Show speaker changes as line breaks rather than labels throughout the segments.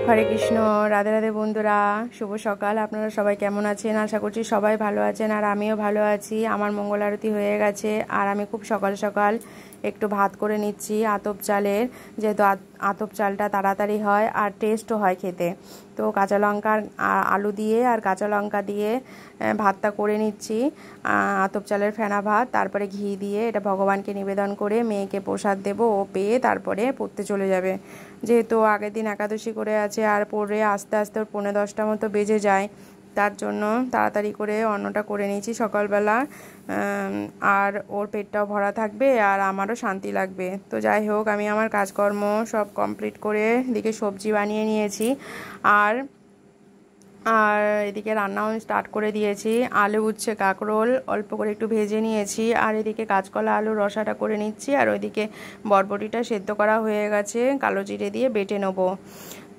হরে কৃষ্ণ। রাধে রাধে বন্ধুরা, শুভ সকাল। আপনারা সবাই কেমন আছেন? আশা করছি সবাই ভালো আছেন, আর আমিও ভালো আছি। আমার মঙ্গল আরতি হয়ে গেছে, আর আমি খুব সকাল সকাল একটু ভাত করে নিচ্ছি আতপ চালের, যেহেতু আতপ চালটা তাড়াতাড়ি হয় আর টেস্টও হয় খেতে। তো কাঁচা লঙ্কা আলু দিয়ে আর কাঁচা লঙ্কা দিয়ে ভাতটা করে নিচ্ছি, আতপ চালের ফেনা ভাত। তারপরে ঘি দিয়ে এটা ভগবানকে নিবেদন করে মেয়েকে প্রসাদ দেব, ও পেয়ে তারপরে পড়তে চলে যাবে। যেহেতু আগের দিন একাদশী করে আছে, আর পড়ে আস্তে আস্তে ওর 9:30 মতো বেজে যায়, তার জন্য তাড়াতাড়ি করে অন্নটা করে নিয়েছি সকালবেলা। আর ওর পেটটাও ভরা থাকবে আর আমারও শান্তি লাগবে। তো যাই হোক, আমি আমার কাজকর্ম সব কমপ্লিট করে এদিকে সবজি বানিয়ে নিয়েছি, আর এদিকে রান্নাও স্টার্ট করে দিয়েছি। আলু উচ্ছে কাঁকরোল অল্প করে একটু ভেজে নিয়েছি, আর এদিকে কাঁচকলা আলুর রসাটা করে নিচ্ছি, আর ওইদিকে বরবটিটা সেদ্ধ করা হয়ে গেছে, কালো জিরে দিয়ে বেটে নেবো।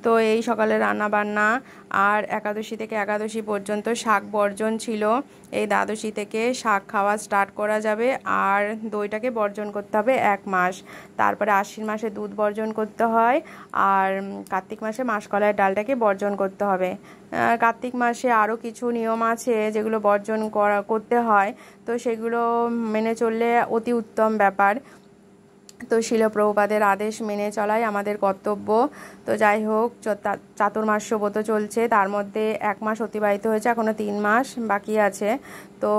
তো এই সকালে রান্না বান্না। আর একাদশী থেকে একাদশী পর্যন্ত শাক বর্জন ছিল, এই দ্বাদশী থেকে শাক খাওয়া স্টার্ট করা যাবে। আর দইটাকে বর্জন করতে হবে 1 মাস। তারপরে আশ্বিন মাসে দুধ বর্জন করতে হয়, আর কার্তিক মাসে মাসকলাইয়ের ডালটাকে বর্জন করতে হবে। কার্তিক মাসে আরও কিছু নিয়ম আছে যেগুলো বর্জন করতে হয়, তো সেগুলো মেনে চললে অতি উত্তম ব্যাপার। তো শিল প্রভুপাদের আদেশ মেনে চলাই আমাদের কর্তব্য। তো যাই হোক, চাতুর্মাস্য ব্রত চলছে, তার মধ্যে 1 মাস অতিবাহিত হয়েছে, এখনও 3 মাস বাকি আছে। তো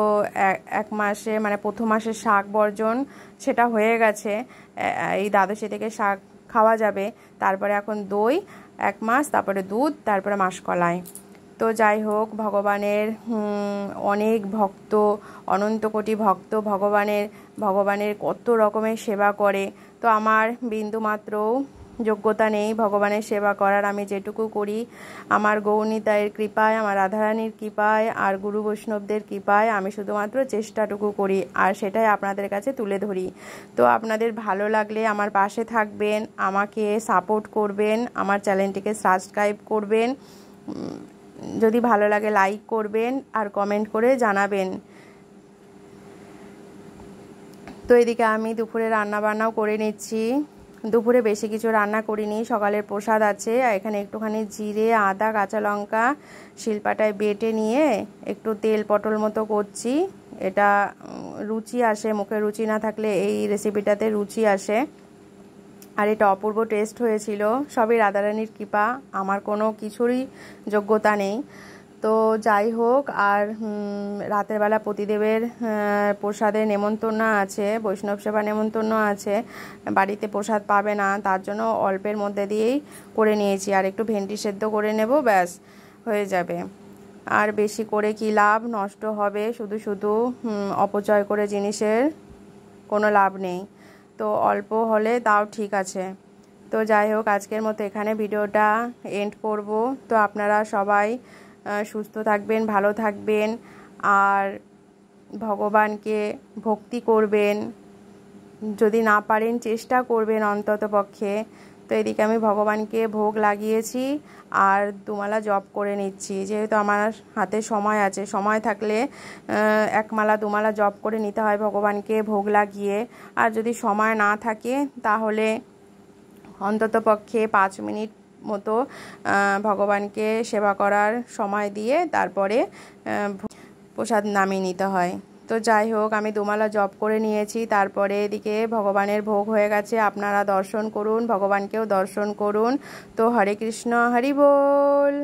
1 মাসে মানে প্রথম মাসের শাক বর্জন সেটা হয়ে গেছে, এই দ্বাদশী থেকে শাক খাওয়া যাবে। তারপরে এখন দই 1 মাস, তারপরে দুধ, তারপরে মাসকলাই। তো যাই হোক, ভগবানের অনেক ভক্ত, অনন্ত কোটি ভক্ত ভগবানের কত রকমের সেবা করে। তো আমার বিন্দুমাত্রও যোগ্যতা নেই ভগবানের সেবা করার। আমি যেটুকু করি আমার গৌরনিতাইয়ের কৃপায়, আমার রাধারানীর কৃপায়, আর গুরু বৈষ্ণবদের কৃপায় আমি শুধুমাত্র চেষ্টাটুকু করি, আর সেটাই আপনাদের কাছে তুলে ধরি। তো আপনাদের ভালো লাগলে আমার পাশে থাকবেন, আমাকে সাপোর্ট করবেন, আমার চ্যানেলটিকে সাবস্ক্রাইব করবেন, যদি ভালো লাগে লাইক করবেন, আর কমেন্ট করে জানাবেন। তো এদিকে আমি দুপুরে রান্না বান্নাও করে নিচ্ছি। দুপুরে বেশি কিছু রান্না করিনি, সকালের প্রসাদ আছে। এখানে একটুখানি জিরে, আদা, কাঁচা লঙ্কা শিলপাটায় বেটে নিয়ে একটু তেল পটল মতো করছি। এটা রুচি আসে, মুখে রুচি না থাকলে এই রেসিপিটাতে রুচি আসে, আর এটা অপূর্ব টেস্ট হয়েছিল। সবই রাধারানীর কৃপা, আমার কোনো কিছুরই যোগ্যতা নেই। তো যাই হোক, আর রাতের বেলা পতিদেবের প্রসাদের নেমন্তন্ন আছে, বৈষ্ণব সেবা নেমন্তন্ন আছে, বাড়িতে প্রসাদ পাবে না, তার জন্য অল্পের মধ্যে দিয়েই করে নিয়েছি। আর একটু ভেন্ডি সেদ্ধ করে নেব, ব্যাস হয়ে যাবে। আর বেশি করে কি লাভ, নষ্ট হবে, শুধু শুধু অপচয় করে জিনিসের কোনো লাভ নেই। তো অল্প হলে তাও ঠিক আছে। তো যাই হোক, আজকের মতো এখানে ভিডিওটা এন্ড করব। তো আপনারা সবাই সুস্থ থাকবেন, ভালো থাকবেন, আর ভগবানকে ভক্তি করবেন, যদি না পারেন চেষ্টা করবেন অন্তত পক্ষে। তো এদিকে আমি ভগবানকে ভোগ লাগিয়েছি, আর দুমালা জপ করে নিচ্ছি, যেহেতু আমার হাতে সময় আছে। সময় থাকলে 1 মালা 2 মালা জপ করে নিতে হয় ভগবানকে ভোগ লাগিয়ে। আর যদি সময় না থাকে তাহলে অন্তত পক্ষে 5 মিনিট মতো ভগবানকে সেবা করার সময় দিয়ে তারপরে প্রসাদ নামিয়ে নিতে হয়। তো যাই হোক, আমি 2 মালা জপ করে নিয়েছি, তারপরে এদিকে ভগবানের ভোগ হয়ে গেছে। আপনারা দর্শন করুন, ভগবানকেও দর্শন করুন। তো হরে কৃষ্ণ, হরি বল।